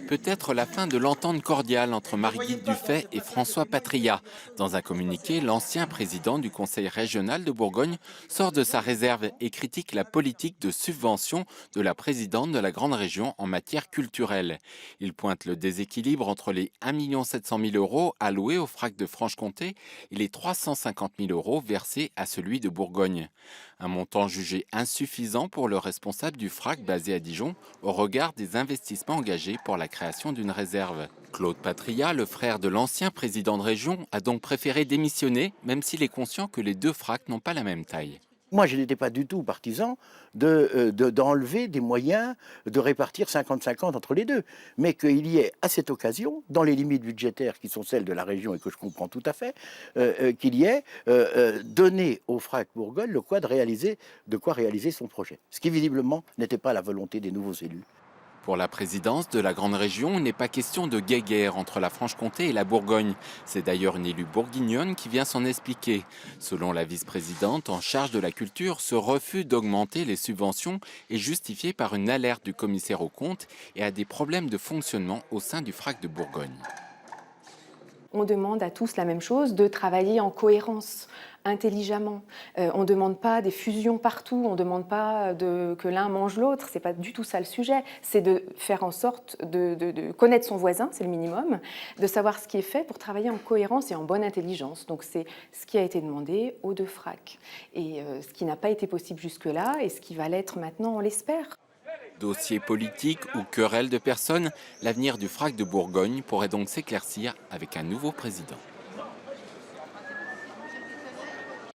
Peut-être la fin de l'entente cordiale entre Marguerite Dufay et François Patriat. Dans un communiqué, l'ancien président du Conseil régional de Bourgogne sort de sa réserve et critique la politique de subvention de la présidente de la grande région en matière culturelle. Il pointe le déséquilibre entre les 1 700 000 euros alloués au FRAC de Franche-Comté et les 350 000 euros versés à celui de Bourgogne. Un montant jugé insuffisant pour le responsable du FRAC basé à Dijon au regard des investissements engagés pour la création d'une réserve. Claude Patriat, le frère de l'ancien président de région, a donc préféré démissionner, même s'il est conscient que les deux FRAC n'ont pas la même taille. Moi, je n'étais pas du tout partisan d'enlever des moyens, de répartir 50-50 entre les deux, mais qu'il y ait à cette occasion, dans les limites budgétaires qui sont celles de la région et que je comprends tout à fait, qu'il y ait donné au FRAC Bourgogne de quoi réaliser son projet. Ce qui visiblement n'était pas la volonté des nouveaux élus. Pour la présidence de la grande région, il n'est pas question de guéguerre entre la Franche-Comté et la Bourgogne. C'est d'ailleurs une élue bourguignonne qui vient s'en expliquer. Selon la vice-présidente en charge de la culture, ce refus d'augmenter les subventions est justifié par une alerte du commissaire aux comptes et à des problèmes de fonctionnement au sein du FRAC de Bourgogne. On demande à tous la même chose, de travailler en cohérence, intelligemment. On ne demande pas des fusions partout, on ne demande pas que l'un mange l'autre, ce n'est pas du tout ça le sujet. C'est de faire en sorte de connaître son voisin, c'est le minimum, de savoir ce qui est fait pour travailler en cohérence et en bonne intelligence. Donc c'est ce qui a été demandé aux deux FRAC. Et ce qui n'a pas été possible jusque-là et ce qui va l'être maintenant, on l'espère. Dossier politique ou querelle de personnes, l'avenir du FRAC de Bourgogne pourrait donc s'éclaircir avec un nouveau président.